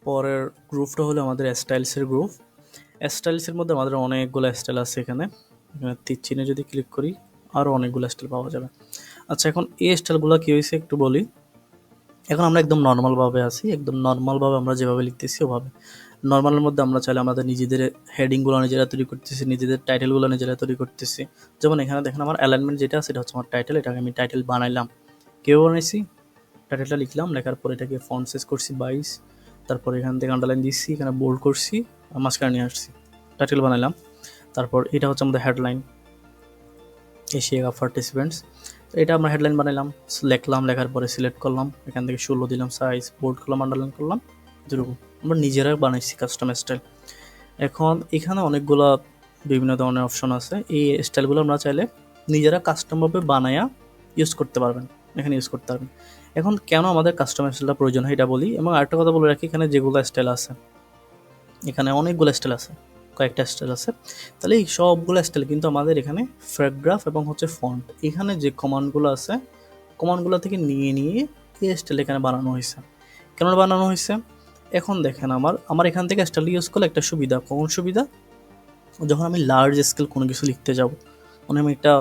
পরের গ্রুপটা হলো আমাদের স্টাইলসের গ্রুপ। স্টাইলসের মধ্যে আমাদের অনেকগুলো স্টাইল আছে এখানে। এখানে তীর চিহ্নে যদি ক্লিক করি আরও অনেকগুলো স্টাইল পাওয়া যাবে। আচ্ছা, এখন এই স্টাইলগুলো কী হয়েছে একটু বলি। এখন আমরা একদম নর্মালভাবে আছি, একদম নর্মালভাবে আমরা যেভাবে লিখতেছি ওভাবে। নর্মালের মধ্যে আমরা চাইলে আমাদের নিজেদের হেডিংগুলো নিজেরা তৈরি করতেছি, নিজেদের টাইটেলগুলো নিজেরা তৈরি করতেছি। যেমন এখানে দেখেন আমার অ্যালাইনমেন্ট যেটা সেটা হচ্ছে আমার টাইটেল, এটাকে আমি টাইটেল বানাইলাম। কেউ বানাইছি, টাইটেলটা লিখলাম, লেখার পর এটাকে ফন্ট সাইজ করছি 22, তারপর এখান থেকে আন্ডারলাইন দিচ্ছি, এখানে বোল্ড করছি, মাঝখানে নিয়ে আসছি, টাইটেল বানাইলাম। তারপর এটা হচ্ছে আমাদের হেডলাইন, এশিয়া কাপ পার্টিসিপেন্টস। তো এটা আমরা হেডলাইন বানাইলাম, লিখলাম, লেখার পরে সিলেক্ট করলাম, এখান থেকে 16 দিলাম সাইজ, বোল্ড করলাম, আন্ডারলাইন করলাম, এরকম আমরা নিজেরা বানাইছি কাস্টম স্টাইল। এখন এখানে অনেকগুলো বিভিন্ন ধরনের অপশন আছে, এই স্টাইলগুলো আমরা চাইলে নিজেরা কাস্টমভাবে বানায়া ইউজ করতে পারবেন, এখানে ইউজ করতে পারবেন। এখন কেন আমাদের কাস্টম স্টাইলটা প্রয়োজন হয় এটা বলি, এবং আরেকটা কথা বলে রাখি, এখানে যেগুলো স্টাইল আছে, এখানে অনেকগুলো স্টাইল আছে, কয়েকটা স্টাইল আছে। তাহলে এই সবগুলো স্টাইল কিন্তু আমাদের এখানে প্যারাগ্রাফ এবং হচ্ছে ফন্ট, এখানে যে কমান্ডগুলো আছে কমান্ডগুলো থেকে নিয়ে নিয়ে এই স্টাইল এখানে বানানো হয়েছে। কেন বানানো হয়েছে? এখন দেখেন আমার এখান থেকে স্টাইল ইউজ করলে একটা সুবিধা, কোন সুবিধা? যখন আমি লার্জ স্কেল কোনো কিছু লিখতে যাব, মানে আমি একটা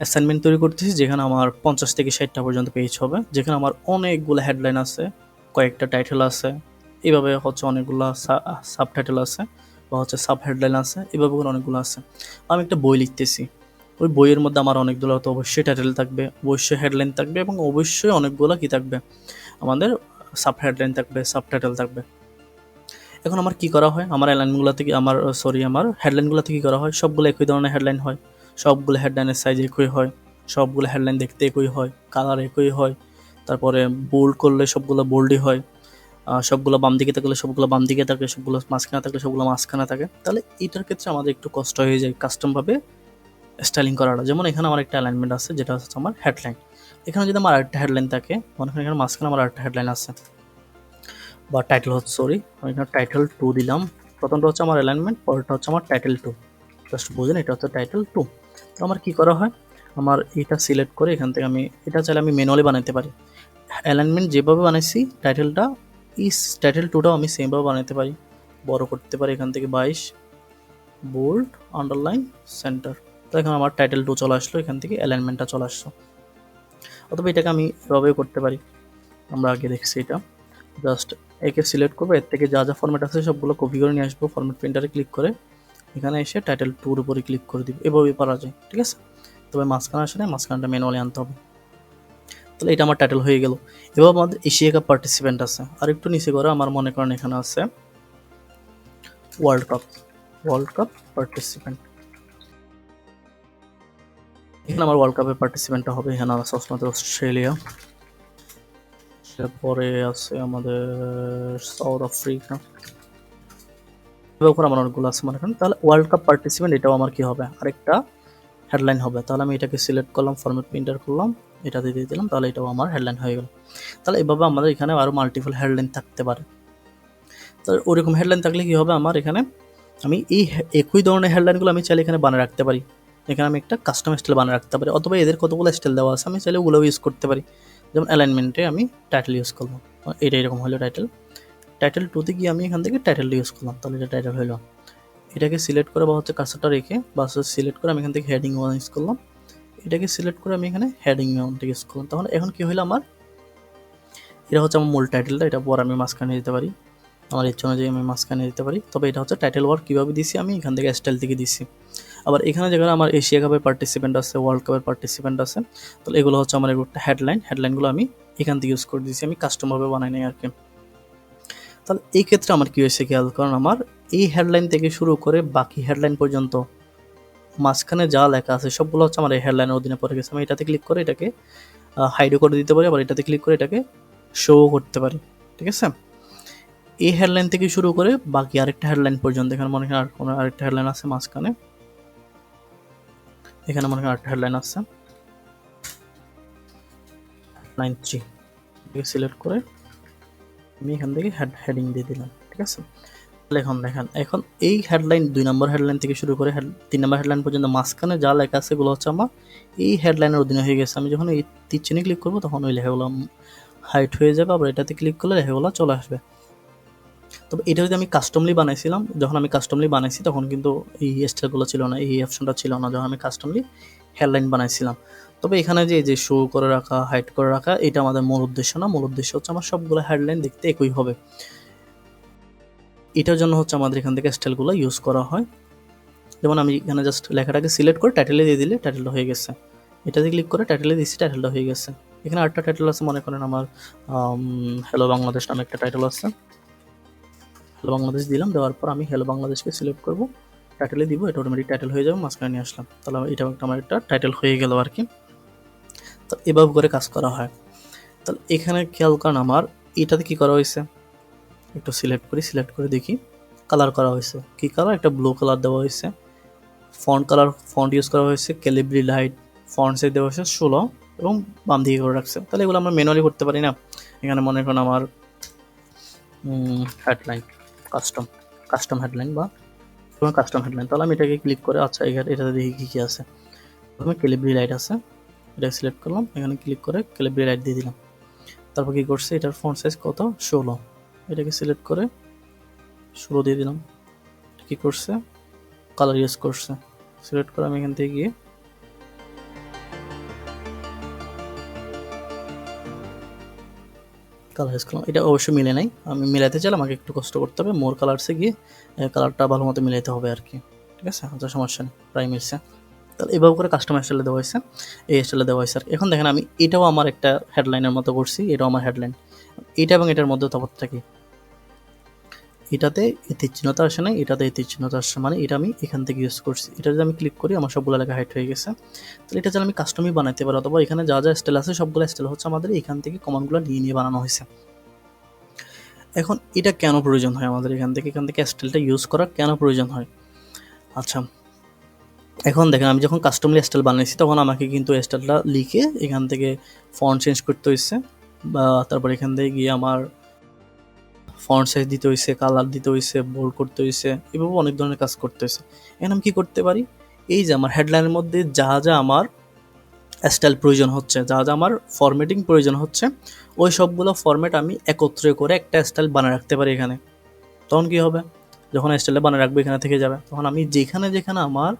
অ্যাসাইনমেন্ট তৈরি করতেছি যেখানে আমার 50 থেকে 60টা পর্যন্ত পেজ হবে, যেখানে আমার অনেকগুলো হেডলাইন আছে, কয়েকটা টাইটেল আছে, এইভাবে হচ্ছে অনেকগুলো সাব টাইটেল আছে বা হচ্ছে সাব হেডলাইন আছে, এইভাবে করে অনেকগুলো আছে। আমি একটা বই লিখতেছি, ওই বইয়ের মধ্যে আমার অনেকগুলো তো অবশ্যই টাইটেল থাকবে, অবশ্যই হেডলাইন থাকবে, এবং অবশ্যই অনেকগুলো কী থাকবে, আমাদের সাব হেডলাইন থাকবে, সাব টাইটেল থাকবে। এখন আমার কি করা হয়, আমার অ্যালাইনগুলো থেকে আমার হেডলাইনগুলো থেকে কী করা হয়, সবগুলো একই ধরনের হেডলাইন হয়, সবগুলো হেডলাইনের সাইজ একই হয়, সবগুলো হেডলাইন দেখতে একই হয়, কালার একই হয়, তারপরে বোল্ড করলে সবগুলো বোল্ডই হয়, সবগুলো বাম দিকে থাকলে সবগুলো বাম দিকে থাকে, সবগুলো মাঝখানে থাকলে সবগুলো মাঝখানে থাকে। তাহলে এটার ক্ষেত্রে আমাদের একটু কষ্ট হয়ে যায় কাস্টমভাবে স্টাইলিং করাটা। যেমন এখানে আমার একটা অ্যালাইনমেন্ট আছে যেটা হচ্ছে আমার হেডলাইন, এখানে যদি আমার আরেকটা হেডলাইন থাকে, মনে করেন এখানে মাঝখানে আমার আরেকটা হেডলাইন আছে বা টাইটেল হচ্ছে, সরি আমি এখানে টাইটেল 2 দিলাম, প্রথমটা হচ্ছে আমার অ্যালাইনমেন্ট, পরেরটা হচ্ছে আমার টাইটেল 2, জাস্ট বুঝেন এটা হচ্ছে টাইটেল 2। তো আমার কি করা হয়, আমার এটা সিলেক্ট করে এখান থেকে আমি এটা চাইলে আমি ম্যানুয়ালি বানাতে পারি, অ্যালাইনমেন্ট যেভাবে বানাইছি টাইটেলটা, এই টাইটেল 2টাও আমি সেমভাবে বানাতে পারি, বড় করতে পারি এখান থেকে 22, বোল্ড, আন্ডারলাইন, সেন্টার। তো এখানে আমার টাইটেল 2 চলে আসলো, এখান থেকে অ্যালাইনমেন্টটা চলে আসলো। অথবা এটাকে আমি এভাবেও করতে পারি, আমরা আগে দেখছি এটা, জাস্ট একে সিলেক্ট করবো, এর থেকে যা যা ফরম্যাট আছে সবগুলো কপি করে নিয়ে আসবো, ফরম্যাট প্রিন্টারে ক্লিক করে এখানে এসে টাইটেল 2-র উপরে ক্লিক করে দিব, এভাবেই পারা যায়, ঠিক আছে। তবে মাঝখানে আসে না, মাঝখানটা ম্যানুয়ালি আনতে হবে। তাহলে এটা আমার টাইটেল হয়ে গেল। এবার আমাদের এশিয়া কাপ পার্টিসিপেন্ট আছে, আর একটু নিচে করে আমার মনে করেন এখানে আছে ওয়ার্ল্ড কাপ পার্টিসিপেন্ট, এখানে আমার ওয়ার্ল্ড কাপের পার্টিসিপেন্টটা হবে, এখানে আছে আমাদের অস্ট্রেলিয়া, তারপরে আছে আমাদের সাউথ আফ্রিকা, এবার আমার অনেকগুলো আছে মনে করেন। তাহলে ওয়ার্ল্ড কাপ পার্টিসিপেন্ট এটাও আমার কি হবে, আরেকটা হেডলাইন হবে। তাহলে আমি এটাকে সিলেক্ট করলাম, ফরম্যাট প্রিন্টার করলাম, এটাতে দিয়ে দিলাম, তাহলে এটাও আমার হেডলাইন হয়ে গেল। তাহলে এভাবে আমাদের এখানে আরও মাল্টিপল হেডলাইন থাকতে পারে। তো ওরকম হেডলাইন থাকলে কি হবে, আমার এখানে আমি এই একই ধরনের হেডলাইনগুলো আমি চাইলে এখানে বানিয়ে রাখতে পারি, এখানে আমি একটা কাস্টম স্টাইল বানিয়ে রাখতে পারি, অথবা এদের কতগুলো স্টাইল দেওয়া আছে আমি চাইলে ওগুলোও ইউজ করতে পারি। যেমন অ্যালাইনমেন্টে আমি টাইটেল ইউজ করলাম, এটা এরকম হলো টাইটেল 2তে গিয়ে আমি এখান থেকে টাইটেল ইউজ করলাম, তাহলে এটা টাইটেল হলো। এটাকে সিলেক্ট করে বা হচ্ছে কার্সরটা রেখে বা সিলেক্ট করে আমি এখান থেকে হেডিং 1 ইউজ করলাম, এটাকে সিলেক্ট করে আমি এখানে হেডিং 1 ইউজ করলাম। তাহলে এখন কি হলো, আমার এটা হচ্ছে আমার মূল টাইটেলটা, এটা পর আমি মাঝখানে দিতে পারি, আমার ইচ্ছা অনুযায়ী আমি মাঝখানে দিতে পারি। তবে এটা হচ্ছে টাইটেল ওয়ার্ড কীভাবে দিছি, আমি এখান থেকে স্টাইল থেকে দিছি। আবার এখানে যেখানে আমার এশিয়া কাপের পার্টিসিপেন্ট আছে, ওয়ার্ল্ড কাপের পার্টিসিপেন্ট আছে, তাহলে এগুলো হচ্ছে আমার একটা হেডলাইনগুলো আমি এখান থেকে ইউজ করে দিয়েছি, আমি কাস্টমভাবে বানাই নাই আর কি। তাহলে এই ক্ষেত্রে আমার কী হয়েছে খেয়াল, কারণ আমার এই হেডলাইন থেকে শুরু করে বাকি হেডলাইন পর্যন্ত মাঝখানে যা লেখা আছে সবগুলো হচ্ছে আমার এই হেডলাইনের অধীনে পড়ে গেছে। আমি এটাতে ক্লিক করে এটাকে হাইডও করে দিতে পারি, আবার এটাতে ক্লিক করে এটাকে শো করতে পারি, ঠিক আছে। এই হেডলাইন থেকে শুরু করে বাকি আরেকটা হেডলাইন পর্যন্ত, এখানে মনে হয় আরেকটা হেডলাইন আছে মাঝখানে, এখানে মনে হয় আরেকটা হেডলাইন আছে 93, সিলেক্ট করে আমি এখান থেকে হেডিং দিয়ে দিলাম, ঠিক আছে। তাহলে এখন দেখেন, এখন এই হেডলাইন 2 নম্বর হেডলাইন থেকে শুরু করে 3 নম্বর হেডলাইন পর্যন্ত মাঝখানে যা লেখা আছে এগুলো হচ্ছে আমার এই হেডলাইনের অধীনে হয়ে গেছে। আমি যখন এই তীর চিহ্নে ক্লিক করবো তখন ওই লেখাগুলো হাইট হয়ে যাবে, আবার এটাতে ক্লিক করলে লেখাগুলো চলে আসবে। তবে এটা যদি আমি কাস্টমলি বানাইছিলাম, যখন আমি কাস্টমলি বানাইছি তখন কিন্তু এই স্টাইলগুলো ছিল না, এই অপশনটা ছিল না যখন আমি কাস্টমলি হেডলাইন বানাইছিলাম। তবে এখানে যে শো করে রাখা, হাইড করে রাখা, এটা আমাদের মূল উদ্দেশ্য না। মূল উদ্দেশ্য হচ্ছে আমার সবগুলো হেডলাইন দেখতে একই হবে। এটার জন্য হচ্ছে আমাদের এখান থেকে স্টাইলগুলো ইউজ করা হয়। যেমন আমি এখানে জাস্ট লেখাটাকে সিলেক্ট করে টাইটেলে দিয়ে দিলে টাইটেলটা হয়ে গেছে। এটাতে ক্লিক করে টাইটেলে দিচ্ছি, টাইটেলটা হয়ে গেছে। এখানে আরেকটা টাইটেল আছে, মনে করেন আমার হ্যালো বাংলাদেশ নামে একটা টাইটেল আছে। হ্যালো বাংলাদেশ দিলাম, দেওয়ার পর আমি হ্যালো বাংলাদেশকে সিলেক্ট করব, টাইটেলে দিব, এটা অটোমেটিক টাইটেল হয়ে যাবে, মাঝখানে নিয়ে আসলাম, তাহলে এটাও একটা আমার একটা টাইটেল হয়ে গেল আর কি। তো এভাবে করে কাজ করা হয়। তাহলে এখানে খেয়াল করেন আমার এটাতে কি করা হয়েছে, একটু সিলেক্ট করি, সিলেক্ট করে দেখি কালার করা হয়েছে। কি কালার? একটা ব্লু কালার দেওয়া হয়েছে। ফন্ট কালার, ফন্ট ইউজ করা হয়েছে ক্যালিব্রি লাইট, ফন্ট সাইজ দেওয়া হয়েছে 16 এবং বাম দিকে করে রাখছে। তাহলে এগুলো আমরা ম্যানুয়ালি করতে পারি না? এখানে মনে করেন আমার হেডলাইন, কাস্টম হেডলাইন বা কাস্টম হেডলাইন, তাহলে আমি এটাকে ক্লিক করে আচ্ছা এটাতে দেখি কী কী আছে। প্রথমে ক্যালিব্রি লাইট আছে, এটা সিলেক্ট করলাম, এখানে ক্লিক করে ক্যালিব্রি লাইট দিয়ে দিলাম। তারপর কী করছে, এটার ফন্ট সাইজ কত? 16, এটাকে সিলেক্ট করে 16 দিয়ে দিলাম। কী করছে? কালার ইউজ করছে, সিলেক্ট করে আমি এখান থেকে গিয়ে কালার ইউজ করলাম। এটা অবশ্যই মিলে নাই, আমি মিলাতে চাইলে আমাকে একটু কষ্ট করতে হবে, মোর কালারসে গিয়ে কালারটা ভালো মতো মিলাইতে হবে আর কি। ঠিক আছে, আচ্ছা সমস্যা নেই, প্রায় মিলছে। তাহলে এভাবে করে কাস্টম স্টাইলে দেওয়া হয়েছে, এই স্টাইলে দেওয়া হয়েছে আর কি। এখন দেখেন আমি এটাও আমার একটা হেডলাইনের মতো করছি, এটাও আমার হেডলাইন। এটা এবং এটার মধ্যে তফাৎটা কি? এটাতে এতির চিহ্নতা আসে নাই, এটাতে এতির চিহ্নতা আসছে, মানে এটা আমি এখান থেকে ইউজ করছি। এটা যদি আমি ক্লিক করি আমার সবগুলো লেখা হাইড হয়ে গেছে। তাহলে এটা যদি আমি কাস্টমই বানাইতে পারি, অথবা এখানে যা যা স্টাইল আছে সবগুলো স্টাইল হচ্ছে আমাদের এখান থেকে কমান্ডগুলো নিয়ে নিয়ে বানানো হয়েছে। এখন এটা কেন প্রয়োজন হয় আমাদের এখান থেকে স্টাইলটা ইউজ করা কেন প্রয়োজন হয়? আচ্ছা, এখন দেখেন আমি যখন কাস্টমলি স্টাইল বানিয়েছি তখন আমাকে কিন্তু স্টাইলটা লিখে এখান থেকে ফন্ট চেঞ্জ করতে হয়েছে, বা তারপর এখান থেকে গিয়ে আমার ফন্ট সাইজ দিতে হয়েছে, কালার দিতে হয়েছে, বোল্ড করতে হয়েছে, এভাবে অনেক ধরনের কাজ করতে হয়েছে। এখন আমি কী করতে পারি, এই যে আমার হেডলাইনের মধ্যে যা যা আমার স্টাইল প্রয়োজন হচ্ছে, যা যা আমার ফরম্যাটিং প্রয়োজন হচ্ছে, ওই সবগুলো ফরম্যাট আমি একত্রে করে একটা স্টাইল বানিয়ে রাখতে পারি এখানে। তখন কী হবে, যখন স্টাইলটা বানিয়ে রাখবো এখানে থেকে যাবে, তখন আমি যেখানে যেখানে আমার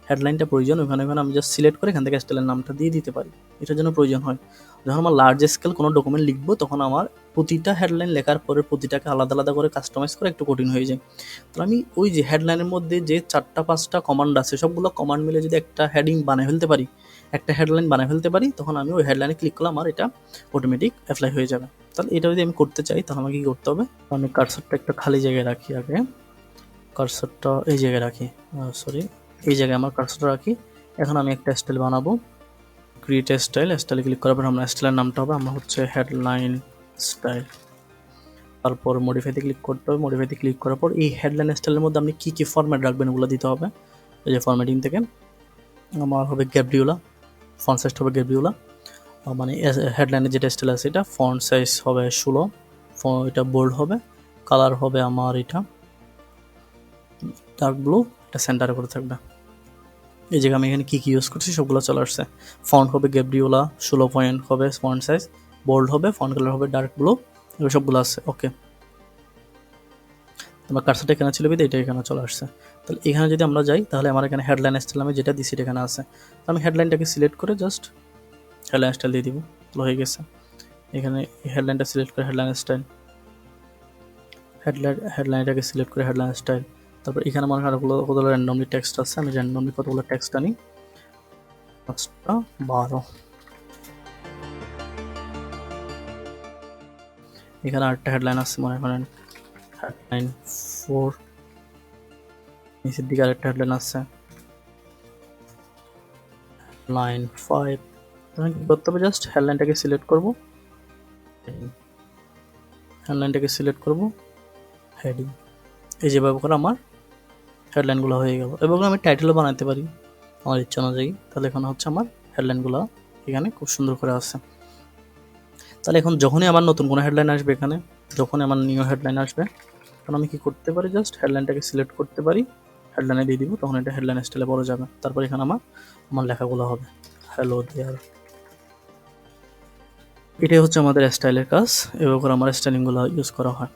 হেডলাইনটা প্রয়োজন ওখানে ওখানে আমি জাস্ট সিলেক্ট করে এখান থেকে স্টাইলের নামটা দিয়ে দিতে পারি। এটার জন্য প্রয়োজন হয় যখন আমার লার্জ স্কেল কোনো ডকুমেন্ট লিখবো, তখন আমার প্রতিটা হেডলাইন লেখার পরে প্রতিটাকে আলাদা আলাদা করে কাস্টমাইজ করে একটু কঠিন হয়ে যায়। তো আমি ওই যে হেডলাইনের মধ্যে যে 4-5টা কমান্ড আছে সবগুলো কমান্ড মিলে যদি একটা হেডিং বানিয়ে ফেলতে পারি, একটা হেডলাইন বানিয়ে ফেলতে পারি, তখন আমি ওই হেডলাইনে ক্লিক করলে আমার এটা অটোমেটিক অ্যাপ্লাই হয়ে যাবে। তাহলে এটা যদি আমি করতে চাই তাহলে আমাকে কী করতে হবে, আমি কার্সরটা একটা খালি জায়গায় রাখি, আগে কার্সরটা এই জায়গায় রাখি, সরি এই জায়গায় আমার কার্সরটা রাখি। এখন আমি একটা স্টাইল বানাবো, ক্রিয়েট স্টাইল, স্টাইলে ক্লিক করার পর আমরা স্টাইলের নামটা হবে আমরা হচ্ছে হেডলাইন স্টাইল। তারপর মডিফাইতে ক্লিক করতে হবে, মডিফাইতে ক্লিক করার পর এই হেডলাইন স্টাইলের মধ্যে আপনি কী কী ফরম্যাট রাখবেন ওগুলো দিতে হবে। এই যে ফরম্যাটিং থেকে আমার হবে গ্যাব্রিওলা, ফন্ট সাইজটা হবে গ্যাব্রিওলা, মানে হেডলাইনের যেটা স্টাইল আছে এটা ফন্ট সাইজ হবে 16, এটা বোল্ড হবে, কালার হবে আমার এটা ডার্ক ব্লু, এটা সেন্টারে করে থাকবে। এই জায়গায় আমি এখানে কী কী ইউজ করছি সবগুলো চলে আসছে। ফন্ট হবে গ্যাব্রিওলা, 16 পয়েন্ট হবে ফন্ট সাইজ, বোল্ড হবে, ফন্ট কালার হবে ডার্ক ব্লু, এগুলো সবগুলো আছে। ওকে, তোমার কার্সারটা এখানে ছিল বিধে এটা এখানে চলে আসছে। তাহলে এখানে যদি আমরা যাই তাহলে আমার এখানে হেডলাইন স্টাইল আমি যেটা দিছি এখানে আছে। আমি হেডলাইনটাকে সিলেক্ট করে জাস্ট হেডলাইন স্টাইল দিয়ে দিব, তাহলে হয়ে গেছে। এখানে হেডলাইনটা সিলেক্ট করে হেডলাইন স্টাইল, হেডলাইনটাকে সিলেক্ট করে হেডলাইন স্টাইল। তারপর এখানে আমার কতগুলো র্যান্ডমলি টেক্সট আছে, আমি র্যান্ডমলি কতগুলো টেক্সট আনি, 5টা 12। এখানে আরেকটা হেডলাইন আছে, মনে করেন হেডলাইন 4, নিচের দিকে আরেকটা হেডলাইন আছে হেডলাইন 5। তখন কী করতে হবে, জাস্ট হেডলাইনটাকে সিলেক্ট করব, হেডলাইনটাকে সিলেক্ট করব, হেডিং, এই যেভাবে করে আমার হেডলাইনগুলো হয়ে গেল। এবং আমি টাইটেলও বানাতে পারি আমার ইচ্ছা অনুযায়ী। তাহলে এখানে হচ্ছে আমার হেডলাইনগুলো এখানে খুব সুন্দর করে আছে। তাহলে এখন যখনই আমার নতুন কোনো হেডলাইন আসবে, এখানে যখনই আমার নিউ হেডলাইন আসবে তখন আমি কি করতে পারি, জাস্ট হেডলাইনটাকে সিলেক্ট করতে পারি, হেডলাইনে দিয়ে দিব, তখন এটা হেডলাইন স্টাইলে পড়ে যাবে। তারপর এখানে আমার লেখাগুলো হবে হ্যালো দেয়ার। এটাই হচ্ছে আমাদের স্টাইলের কাজ, এভাবে করে আমার স্টাইলিংগুলো ইউজ করা হয়।